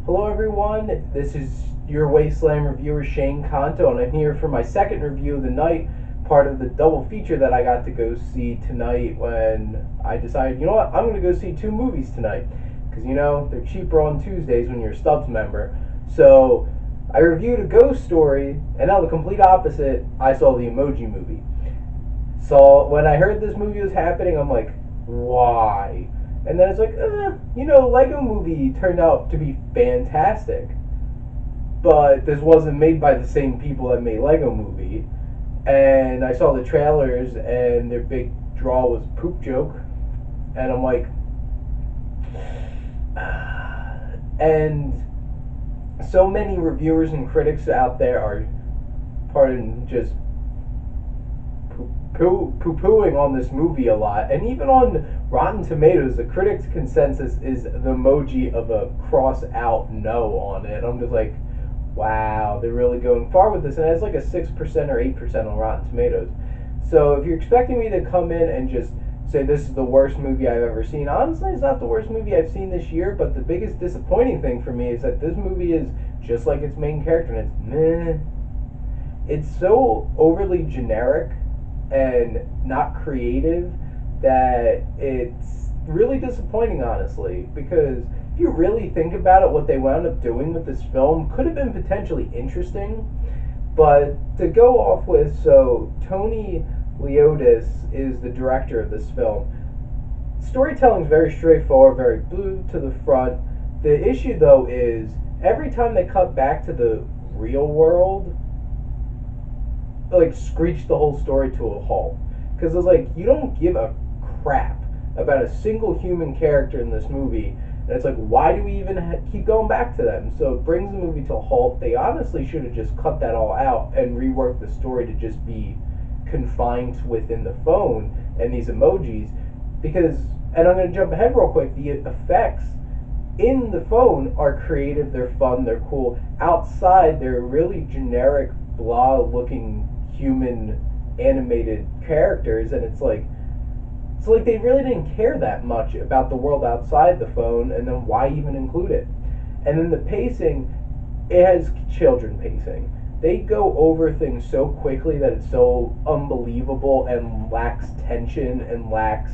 Hello everyone, this is your Wasteland reviewer Shane Kanto, and I'm here for my second review of the night, part of the double feature that I got to go see tonight when I decided, you know what, I'm going to go see two movies tonight, because they're cheaper on Tuesdays when you're a Stubbs member. So I reviewed A Ghost Story, and now the complete opposite, I saw the Emoji Movie. So when I heard this movie was happening, I'm like, why? And then it's like, Lego Movie turned out to be fantastic. But this wasn't made by the same people that made Lego Movie. And I saw the trailers, and their big draw was poop joke. And I'm like, and so many reviewers and critics out there are, pardon, just poo-pooing on this movie a lot, and even on Rotten Tomatoes, the critics' consensus is the emoji of a cross-out no on it. I'm just like, wow, they're really going far with this, and it's like a 6% or 8% on Rotten Tomatoes. So if you're expecting me to come in and just say this is the worst movie I've ever seen, honestly, it's not the worst movie I've seen this year, but the biggest disappointing thing for me is that this movie is just like its main character, and it's meh. It's so overly generic and not creative that it's really disappointing, honestly, because if you really think about it, what they wound up doing with this film could have been potentially interesting. But to go off with, so Tony Leotis is the director of this film. Storytelling is very straightforward, very blue to the front. The issue, though, is every time they cut back to the real world, like screech the whole story to a halt, because it's like you don't give a crap about a single human character in this movie, and it's like, why do we even keep going back to them? So it brings the movie to a halt. They honestly should have just cut that all out and reworked the story to just be confined within the phone and these emojis, because, and I'm going to jump ahead real quick, the effects in the phone are creative, they're fun, they're cool. Outside, they're really generic, blah looking human animated characters, and it's like they really didn't care that much about the world outside the phone, and then why even include it? And then the pacing, it has children pacing. They go over things so quickly that it's so unbelievable and lacks tension and lacks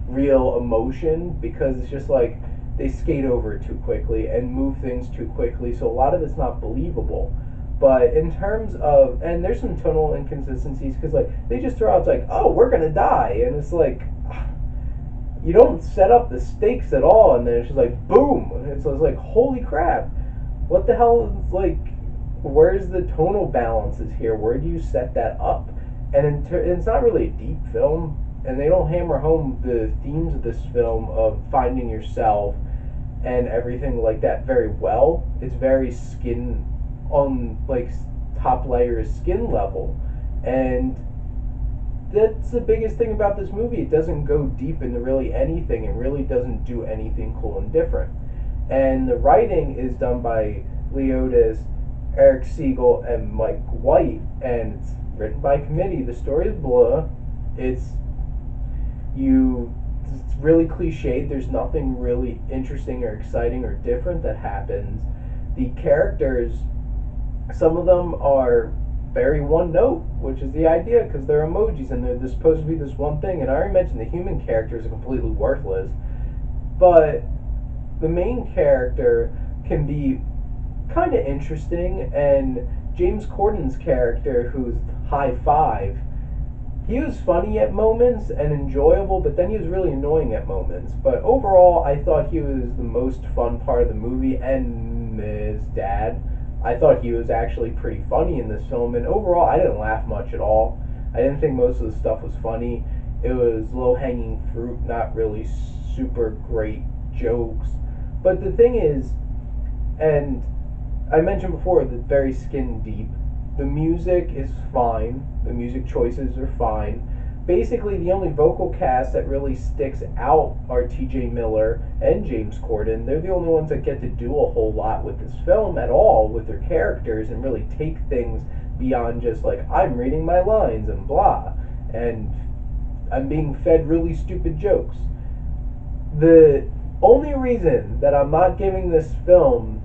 real emotion, because it's just like they skate over it too quickly and move things too quickly, so a lot of it's not believable. But in terms of, and there's some tonal inconsistencies, because like they just throw out, it's like, oh, we're gonna die, and it's like, you don't set up the stakes at all, and then it's just like boom, and it's like, holy crap, what the hell is, like, where's the tonal balances here? Where do you set that up? And it's not really a deep film, and they don't hammer home the themes of this film of finding yourself and everything like that very well. It's very skin on, like, top layer skin level, and that's the biggest thing about this movie. It doesn't go deep into really anything. It really doesn't do anything cool and different. And the writing is done by Leotis, Eric Siegel, and Mike White, and it's written by committee. The story is blah. It's really cliched. There's nothing really interesting or exciting or different that happens. The characters, some of them are very one note, which is the idea, because they're emojis and they're supposed to be this one thing. And I already mentioned the human characters are completely worthless, but the main character can be kind of interesting. And James Corden's character, who's High Five, he was funny at moments and enjoyable, but then he was really annoying at moments. But overall, I thought he was the most fun part of the movie, and his dad, I thought he was actually pretty funny in this film, and overall, I didn't laugh much at all. I didn't think most of the stuff was funny. It was low-hanging fruit, not really super great jokes. But the thing is, and I mentioned before, the very skin deep. The music is fine. The music choices are fine. Basically, the only vocal cast that really sticks out are T.J. Miller and James Corden. They're the only ones that get to do a whole lot with this film at all, with their characters, and really take things beyond just like, I'm reading my lines and blah, and I'm being fed really stupid jokes. The only reason that I'm not giving this film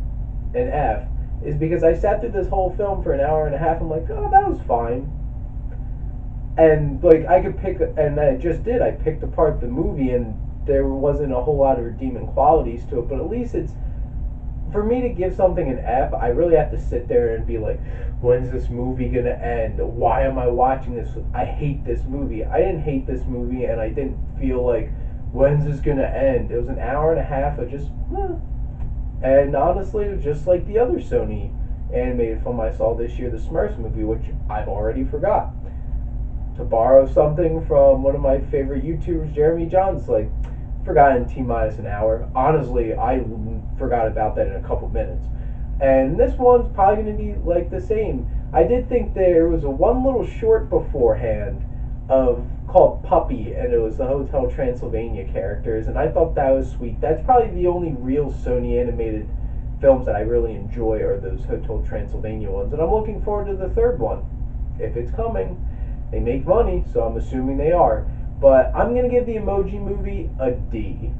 an F is because I sat through this whole film for an hour and a half. I'm like, oh, that was fine. And like I could pick, and I just did. I picked apart the movie, and there wasn't a whole lot of redeeming qualities to it. But at least it's, for me to give something an F, I really have to sit there and be like, when's this movie gonna end? Why am I watching this? I hate this movie. I didn't hate this movie, and I didn't feel like, when's this gonna end? It was an hour and a half of just, and honestly, it was just like the other Sony animated film I saw this year, the Smurfs movie, which I've already forgot. To borrow something from one of my favorite YouTubers, Jeremy Johns, like, forgot in T minus an hour. Honestly, I forgot about that in a couple minutes. And this one's probably going to be like the same. I did think there was a one little short beforehand of called Puppy, and it was the Hotel Transylvania characters, and I thought that was sweet. That's probably the only real Sony animated films that I really enjoy are those Hotel Transylvania ones, and I'm looking forward to the third one, if it's coming. They make money, so I'm assuming they are. But I'm going to give the Emoji Movie a D.